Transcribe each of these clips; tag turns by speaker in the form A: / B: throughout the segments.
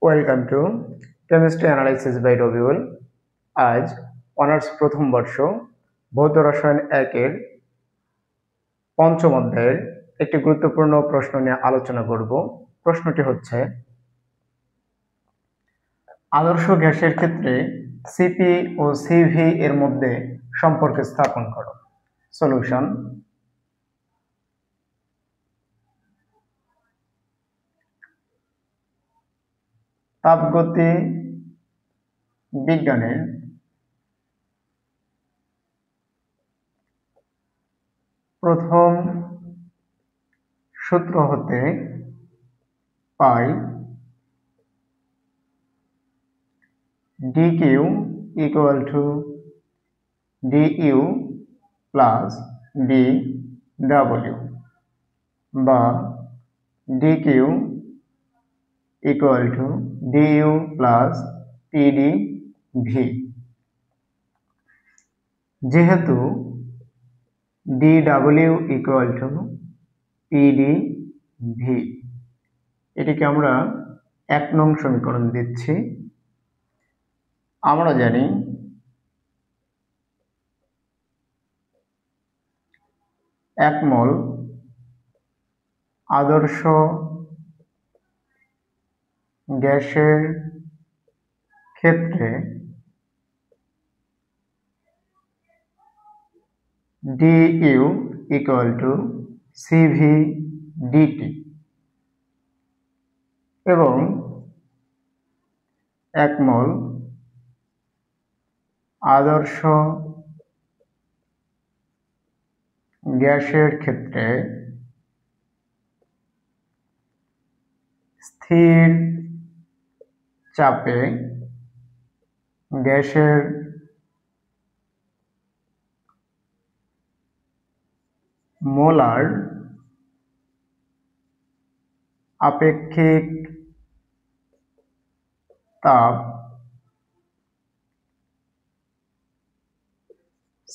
A: Welcome to chemistry analysis by Rabiul. আজ honours প্রথম বর্ষ ভৌত রসায়ন 1-এর পঞ্চম অধ্যায়ের একটি গুরুত্বপূর্ণ প্রশ্ন নিয়ে আলোচনা করব। প্রশ্নটি হচ্ছে, আদর্শ গ্যাসের ক্ষেত্রে সিপি ও সিভি এর মধ্যে সম্পর্ক স্থাপন করো। সলিউশন: তাপগতি বিজ্ঞানের প্রথম সূত্র হতে পাই dq equal to du plus dw বা dq equal to du plus pdv। যেহেতু dw equal to pdv, এটিকে আমরা 1 নং সমীকরণ দিচ্ছি। আমরা জানি এক মোল আদর্শ গ্যাসের ক্ষেত্রে du equal to cv dt এবং এক মোল আদর্শ গ্যাসের ক্ষেত্রে স্থির চাপে গ্যাসের মোলার আপেক্ষিক তাপ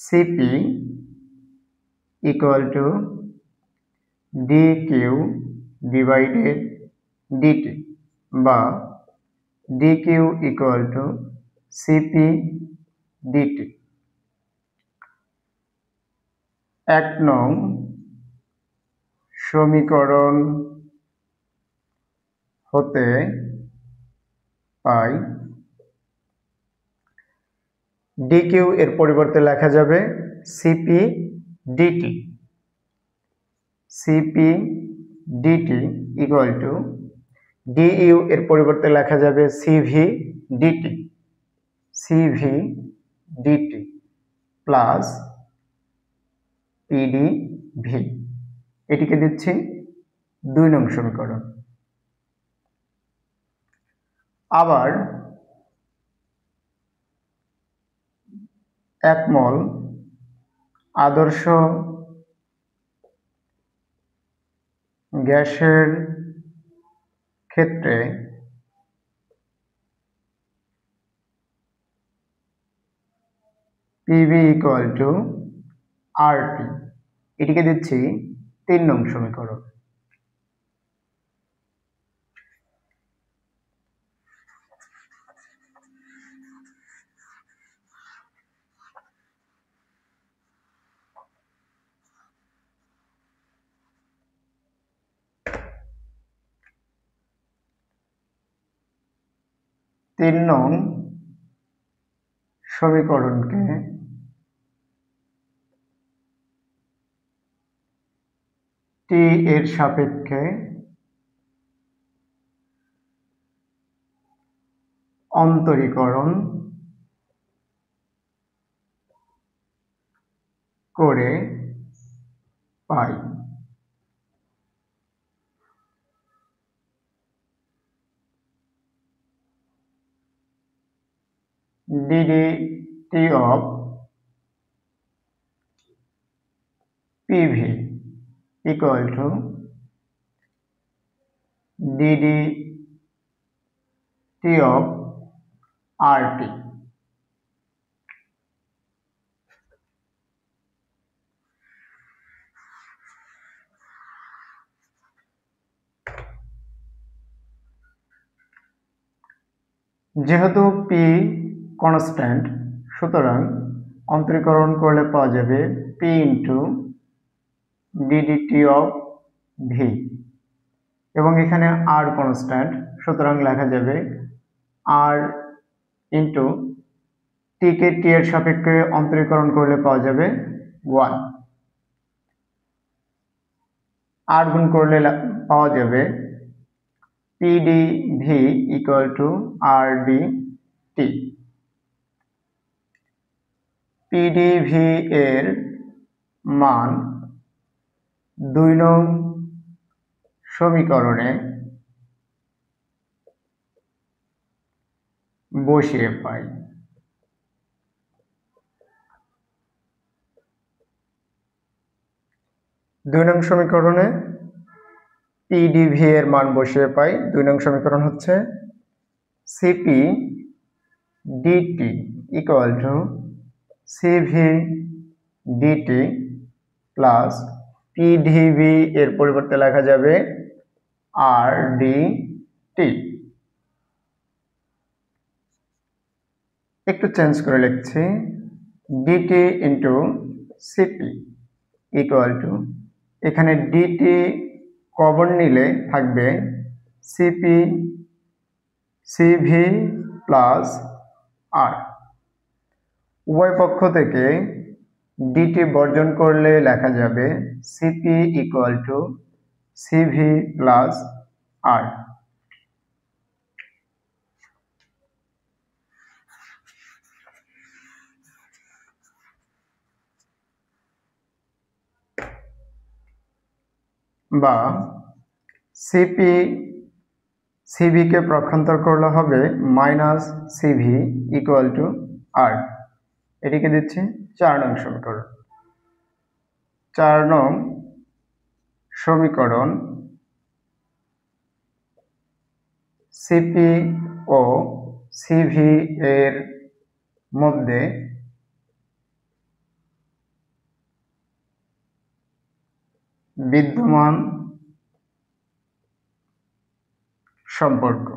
A: Cp equal to dq divided dt বা dq equal to Cp dt। 1 নং সমীকরণ হতে পাই dq এর পরিবর্তে লেখা যাবে Cp dt। Cp dt equal to du এর পরিবর্তে লেখা যাবে Cv dt। Cv dt plus pdv। এটিকে দিচ্ছি 2 নং সমীকরণ। আবার এক মোল আদর্শ গ্যাসের ক্ষেত্রে PV equal to RT, এটিকে দিচ্ছি 3 নং সমীকরণ। তিন নং সমীকরণকে T এর সাপেক্ষে অন্তরীকরণ করে পাই ddt of PV equal to ddt of RT। যেহেতু পি কনস্ট্যান্ট, সুতরাং অন্তরীকরণ করলে পাওয়া যাবে P into DDT of V, এবং এখানে আর কনস্ট্যান্ট, সুতরাং লেখা যাবে আর ইন্টু টিকে টি এর সাপেক্ষে অন্তরীকরণ করলে পাওয়া যাবে 1, আর গুণ করলে পাওয়া যাবে P D V equal to R D T. P D V এর মান 2 নং সমীকরণে বসিয়ে পাই। 2 নং সমীকরণে পিডিভি এর মান বসিয়ে পাই। 2 নং সমীকরণ হচ্ছে C P D T equal to C V D T plus P D V এর পরিবর্তে লেখা যাবে আর ডি টি। একটু চেঞ্জ করে লিখছি, D T into C P equal to, এখানে ডিটি কমন নিলে থাকবে সিপি সিভি প্লাস আর। উভয় পক্ষ থেকে ডিটি বর্জন করলে লেখা যাবে CP equal to CV plus R. বা সিপি সিভিকে পক্ষান্তর করলে হবে minus CV equal to R. এটিকে দিচ্ছি 4 নং সমীকরণ। 4 নং সমীকরণ সিপি ও সিভি এর মধ্যে বিদ্যমান সম্পর্ক।